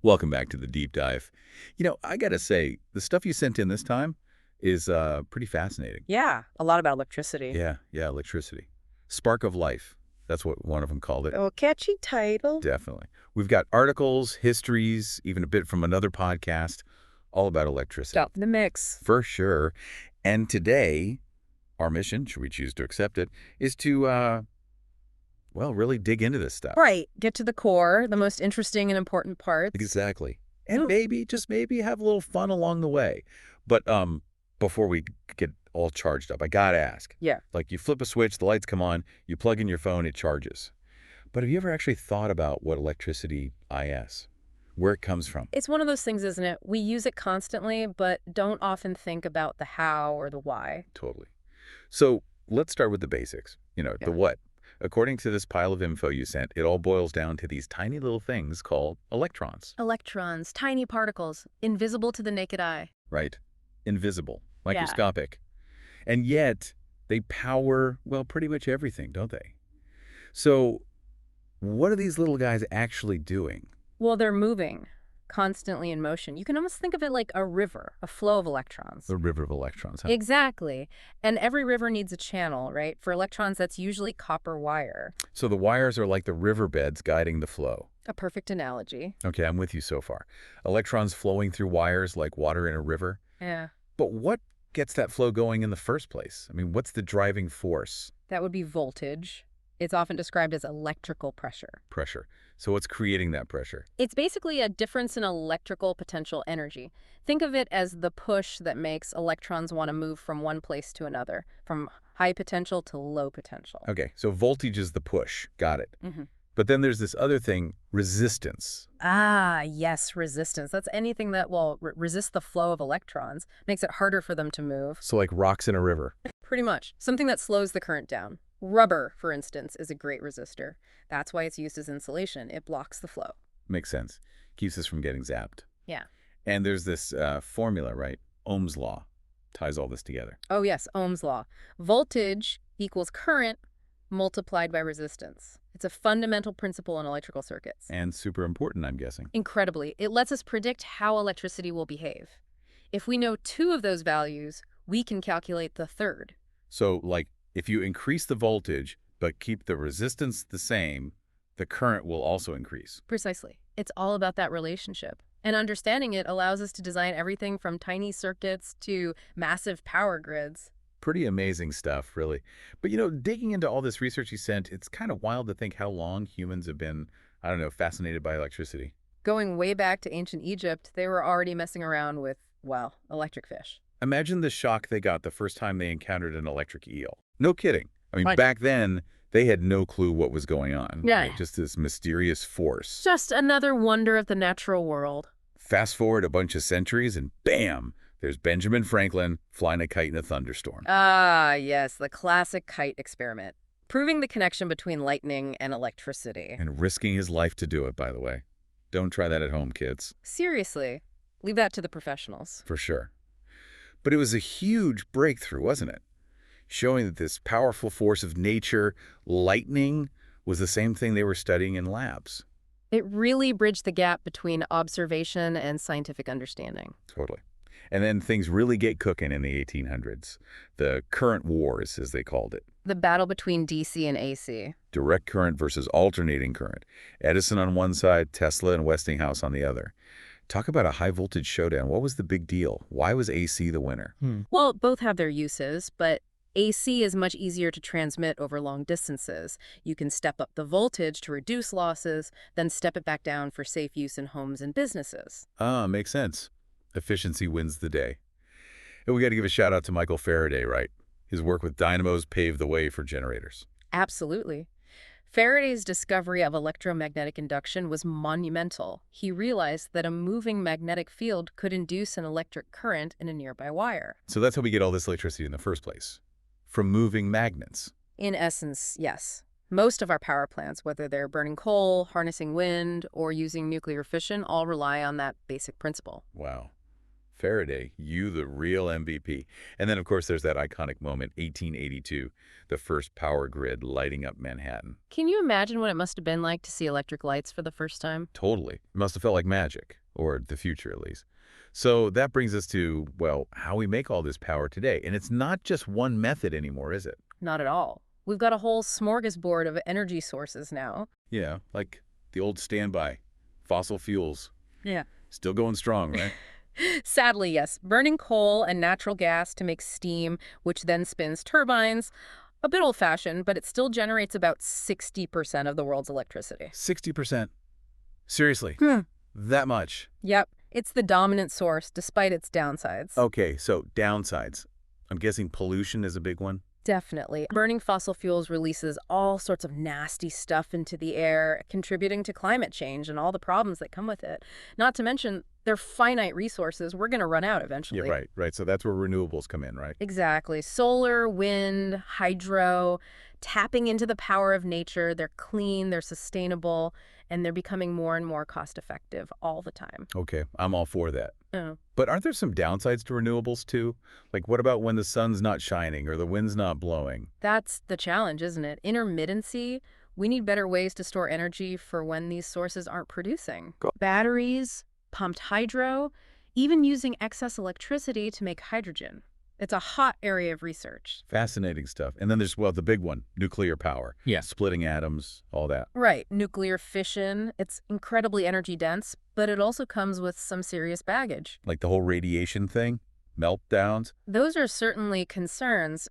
Welcome back to the deep dive. I gotta say, the stuff you sent in this time is pretty fascinating. Yeah, a lot about electricity. Yeah, electricity. Spark of life. That's what one of them called it. Oh, catchy title. Definitely. We've got articles, histories, even a bit from another podcast, all about electricity. Stop the mix. For sure. And today, our mission, should we choose to accept it, is to, well, really dig into this stuff. Right. Get to the core, the most interesting and important parts. Exactly. And Mm. maybe, just maybe, have a little fun along the way. But before we get all charged up, I gotta ask. Yeah. Like, you flip a switch, the lights come on, you plug in your phone, it charges. But have you ever actually thought about what electricity is? Where it comes from? It's one of those things, isn't it? We use it constantly, but don't often think about the how or the why. Totally. So let's start with the basics. The Yeah. what. According to this pile of info you sent, it all boils down to these tiny little things called electrons, Electrons, tiny particles, invisible to the naked eye. right? Invisible, Yeah. microscopic. And yet, they power, well, pretty much everything, don't they? So what are these little guys actually doing? Well, they're moving, constantly in motion. You can almost think of it like a river, a flow of electrons. The river of electrons, huh? Exactly. And every river needs a channel, right? For electrons, that's usually copper wire. So the wires are like the riverbeds guiding the flow. A perfect analogy. Okay, I'm with you so far. Electrons flowing through wires like water in a river. Yeah. But what gets that flow going in the first place? I mean, what's the driving force? That would be voltage. It's often described as electrical pressure. Pressure. So what's creating that pressure? It's basically a difference in electrical potential energy. Think of it as the push that makes electrons want to move from one place to another, from high potential to low potential. Okay, so voltage is the push. Got it. Mhm. But then there's this other thing, resistance. Ah, yes, resistance. That's anything that will resist the flow of electrons, makes it harder for them to move. So like rocks in a river. Pretty much. Something that slows the current down. Rubber, for instance, is a great resistor. That's why it's used as insulation. It blocks the flow. Makes sense. Keeps us from getting zapped. Yeah. And there's this formula, right? Ohm's law ties all this together. Oh, yes, Ohm's law. Voltage equals current multiplied by resistance. It's a fundamental principle in electrical circuits. And super important, I'm guessing. Incredibly, it lets us predict how electricity will behave. If we know two of those values, we can calculate the third. So, like, if you increase the voltage but keep the resistance the same, the current will also increase. Precisely. It's all about that relationship. And understanding it allows us to design everything from tiny circuits to massive power grids. Pretty amazing stuff, really. But, digging into all this research you sent, it's kind of wild to think how long humans have been, I don't know, fascinated by electricity. Going way back to ancient Egypt, they were already messing around with, well, electric fish. Imagine the shock they got the first time they encountered an electric eel. No kidding. I mean, Right. back then, they had no clue what was going on. Yeah. Right? Just this mysterious force. Just another wonder of the natural world. Fast forward a bunch of centuries and bam, there's Benjamin Franklin flying a kite in a thunderstorm. Ah, yes, the classic kite experiment, proving the connection between lightning and electricity. And risking his life to do it, by the way. Don't try that at home, kids. Seriously, leave that to the professionals. For sure. But it was a huge breakthrough, wasn't it? Showing that this powerful force of nature, lightning, was the same thing they were studying in labs. It really bridged the gap between observation and scientific understanding. Totally. And then things really get cooking in the 1800s. The current wars, as they called it. The battle between DC and AC. Direct current versus alternating current. Edison on one side, Tesla and Westinghouse on the other. Talk about a high-voltage showdown. What was the big deal? Why was AC the winner? Well, both have their uses, but AC is much easier to transmit over long distances. You can step up the voltage to reduce losses, then step it back down for safe use in homes and businesses. Ah, makes sense. Efficiency wins the day. And we got to give a shout out to Michael Faraday, right? His work with dynamos paved the way for generators. Absolutely. Faraday's discovery of electromagnetic induction was monumental. He realized that a moving magnetic field could induce an electric current in a nearby wire. So that's how we get all this electricity in the first place. From moving magnets. In essence, yes. Most of our power plants, whether they're burning coal, harnessing wind, or using nuclear fission, all rely on that basic principle. Wow. Faraday, you the real MVP. And then, of course, there's that iconic moment, 1882, the first power grid lighting up Manhattan. Can you imagine what it must have been like to see electric lights for the first time? Totally. It must have felt like magic, or the future at least. So that brings us to, well, how we make all this power today. And it's not just one method anymore, is it? Not at all. We've got a whole smorgasbord of energy sources now. Yeah, like the old standby, fossil fuels. Yeah. Still going strong, right? Sadly, yes. Burning coal and natural gas to make steam, which then spins turbines. A bit old-fashioned, but it still generates about 60% of the world's electricity. 60%. Seriously, that much. Yep. It's the dominant source, despite its downsides. Okay, so downsides. I'm guessing pollution is a big one. Definitely. Burning fossil fuels releases all sorts of nasty stuff into the air, contributing to climate change and all the problems that come with it. Not to mention, they're finite resources. We're going to run out eventually. Yeah, right. So that's where renewables come in, right? Exactly. Solar, wind, hydro, tapping into the power of nature. They're clean, they're sustainable, and they're becoming more and more cost-effective all the time. Okay, I'm all for that. Oh. But aren't there some downsides to renewables too? Like what about when the sun's not shining or the wind's not blowing? That's the challenge, isn't it? Intermittency. We need better ways to store energy for when these sources aren't producing. Batteries, pumped hydro, even using excess electricity to make hydrogen. It's a hot area of research. Fascinating stuff. And then there's, well, the big one, nuclear power. Yeah. Splitting atoms, all that. Right. Nuclear fission. It's incredibly energy dense, but it also comes with some serious baggage. Like the whole radiation thing? Meltdowns? Those are certainly concerns.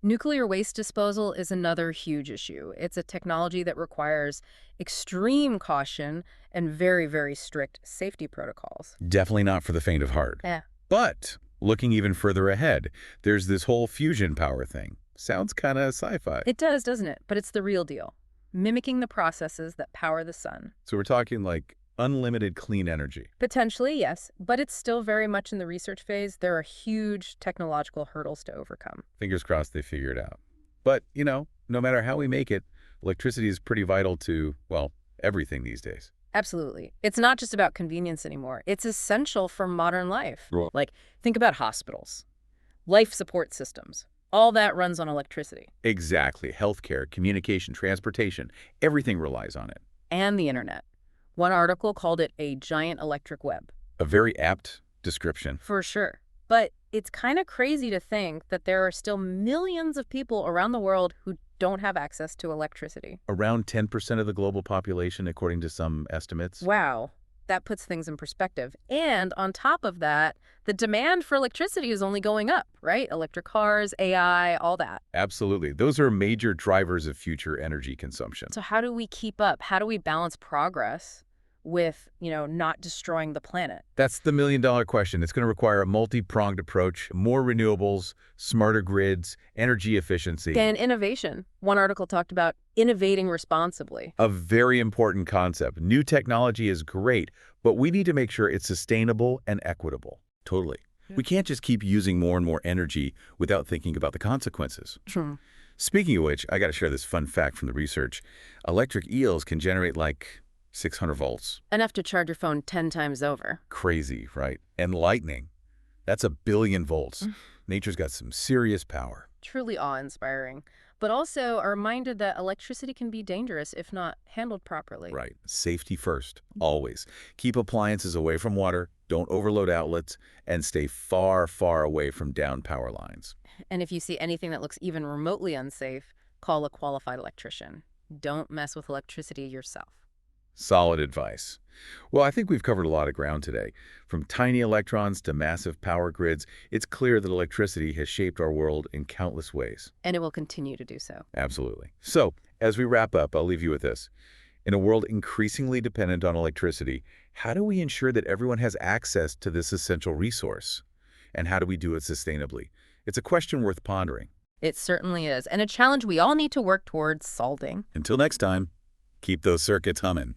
Nuclear waste disposal is another huge issue. It's a technology that requires extreme caution and very, very strict safety protocols. Definitely not for the faint of heart. Yeah. But looking even further ahead, there's this whole fusion power thing. Sounds kind of sci-fi. It does, doesn't it? But it's the real deal. Mimicking the processes that power the sun. So we're talking like unlimited clean energy. Potentially, yes, but it's still very much in the research phase. There are huge technological hurdles to overcome. Fingers crossed they figure it out. But, you know, no matter how we make it, electricity is pretty vital to, well, everything these days. Absolutely. It's not just about convenience anymore. It's essential for modern life. Right. Like, think about hospitals, life support systems. All that runs on electricity. Exactly. Healthcare, communication, transportation, everything relies on it. And the internet. One article called it a giant electric web. A very apt description. For sure. But it's kind of crazy to think that there are still millions of people around the world who don't have access to electricity. Around 10% of the global population, according to some estimates. Wow. That puts things in perspective. And on top of that, the demand for electricity is only going up, right? Electric cars, AI, all that. Absolutely. Those are major drivers of future energy consumption. So how do we keep up? How do we balance progress with, not destroying the planet? That's the million-dollar question. It's going to require a multi-pronged approach, more renewables, smarter grids, energy efficiency. And innovation. One article talked about innovating responsibly. A very important concept. New technology is great, but we need to make sure it's sustainable and equitable. Totally. We can't just keep using more and more energy without thinking about the consequences. True. Speaking of which, I got to share this fun fact from the research. Electric eels can generate like 600 volts. Enough to charge your phone 10 times over. Crazy, right? And lightning. That's 1 billion volts. Nature's got some serious power. Truly awe-inspiring. But also a reminder that electricity can be dangerous if not handled properly. Right. Safety first, always. Keep appliances away from water, don't overload outlets, and stay far, far away from downed power lines. And if you see anything that looks even remotely unsafe, call a qualified electrician. Don't mess with electricity yourself. Solid advice. Well, I think we've covered a lot of ground today. From tiny electrons to massive power grids, it's clear that electricity has shaped our world in countless ways. And it will continue to do so. Absolutely. So, as we wrap up, I'll leave you with this. In a world increasingly dependent on electricity, how do we ensure that everyone has access to this essential resource? And how do we do it sustainably? It's a question worth pondering. It certainly is, and a challenge we all need to work towards solving. Until next time, keep those circuits humming.